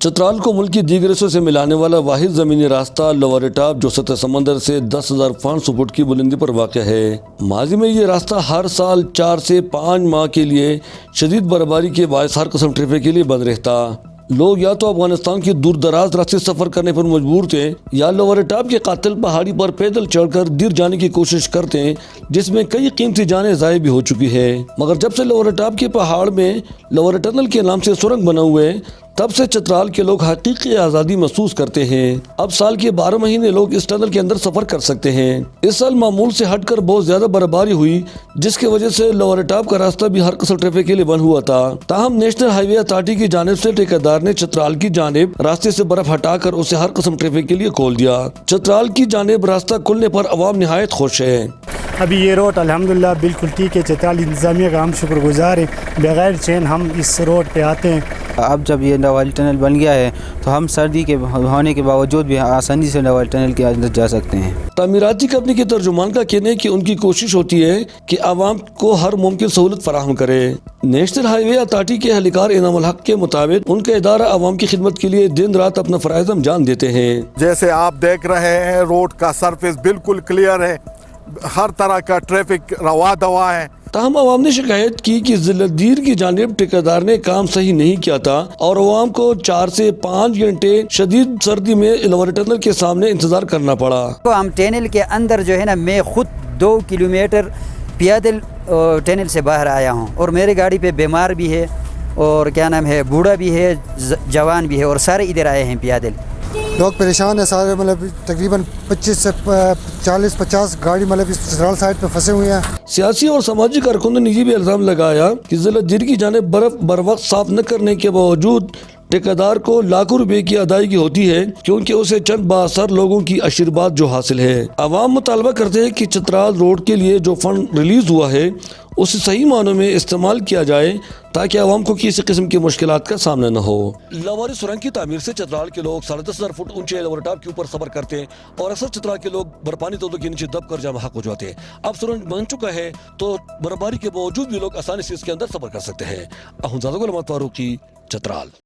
چترال کو ملک کی دیگر حصوں سے ملانے والا واحد زمینی راستہ لوور اٹاپ جو سطح سمندر سے 10,500 فٹ کی بلندی پر واقع ہے۔ ماضی میں یہ راستہ ہر سال 4 سے 5 ماہ کے لیے شدید برفباری کے باعث ہر قسم ٹریفک کے لیے بند رہتا۔ لوگ یا تو افغانستان کی دور دراز راستے سفر کرنے پر مجبور تھے یا لوور اٹاپ کے قاتل پہاڑی پر پیدل چڑھ کر دیر جانے کی کوشش کرتے ہیں، جس میں کئی قیمتی جانیں ضائع بھی ہو چکی ہے۔ مگر جب سے لوور اٹاپ کے پہاڑ میں لوور ٹنل کے نام سے سرنگ بنا ہوئے تب سے چترال کے لوگ حقیقی آزادی محسوس کرتے ہیں۔ اب سال کے 12 مہینے لوگ اس ٹنل کے اندر سفر کر سکتے ہیں۔ اس سال معمول سے ہٹ کر بہت زیادہ برفباری ہوئی، جس کی وجہ سے لوور اٹاپ کا راستہ بھی ہر قسم ٹریفک کے لیے بند ہوا تھا۔ تاہم نیشنل ہائی وے اتھارٹی کی جانب سے ٹھیکیدار نے چترال کی جانب راستے سے برف ہٹا کر اسے ہر قسم ٹریفک کے لیے کھول دیا۔ چترال کی جانب راستہ کھلنے پر عوام نہایت خوش ہے۔ ابھی یہ روڈ الحمدللہ بالکل ٹھیک ہے۔ چترال انتظامیہ کا ہم شکر گزار ہیں، بغیر چین ہم اس روڈ پہ آتے ہیں۔ اب جب یہ ڈبل ٹنل بن گیا ہے تو ہم سردی کے ہونے کے باوجود بھی آسانی سے ڈبل ٹنل کے اندر جا سکتے ہیں۔ تعمیراتی کمپنی کے ترجمان کا کہنا ہے کہ ان کی کوشش ہوتی ہے کہ عوام کو ہر ممکن سہولت فراہم کرے۔ نیشنل ہائی وے اتھارٹی کے اہلکار انعام الحق کے مطابق ان کا ادارہ عوام کی خدمت کے لیے دن رات اپنا فرائض انجام دیتے ہیں۔ جیسے آپ دیکھ رہے ہیں روڈ کا سرفیس بالکل کلیئر ہے، ہر طرح کا ٹریفک روا دوا ہے۔ تاہم عوام نے شکایت کی کہ ضلع دیر کی جانب ٹھیکیدار نے کام صحیح نہیں کیا تھا اور عوام کو 4 سے 5 گھنٹے شدید سردی میں لوور ٹنل کے سامنے انتظار کرنا پڑا۔ ہم ٹنل کے اندر جو ہے نا، میں خود 2 کلومیٹر پیدل ٹنل سے باہر آیا ہوں، اور میری گاڑی پہ بیمار بھی ہے اور کیا نام ہے، بوڑھا بھی ہے، جوان بھی ہے، اور سارے ادھر آئے ہیں پیدل۔ لوگ پریشان ہیں سارے، مطلب تقریباً 25 سے 40-50 گاڑی مطلب اس چترال سائڈ پہ پھنسے ہوئے ہیں۔ سیاسی اور سماجی کارکنوں نے یہ بھی الزام لگایا کہ ضلع دیر کی جانب برف بر وقت صاف نہ کرنے کے باوجود ٹھیکیدار کو لاکھوں روپے کی ادائیگی ہوتی ہے، کیونکہ اسے چند بااثر لوگوں کی آشیرواد جو حاصل ہے۔ عوام مطالبہ کرتے ہیں کہ چترال روڈ کے لیے جو فنڈ ریلیز ہوا ہے اسے صحیح معنوں میں استعمال کیا جائے تاکہ عوام کو کسی قسم کی مشکلات کا سامنا نہ ہو۔ لاواری سرنگ کی تعمیر سے چترال کے لوگ 10,500 فٹ اونچے لوور ٹاپ کے اوپر سفر کرتے ہیں، اور اکثر چترال کے لوگ برفانی تودوں کے نیچے دب کر جام حق ہو جاتے ہیں۔ اب سرنگ بن چکا ہے تو برفباری کے باوجود بھی لوگ آسانی سے اس کے اندر سفر کر سکتے ہیں۔ احمد زادہ غلامت فاروقی، چترال۔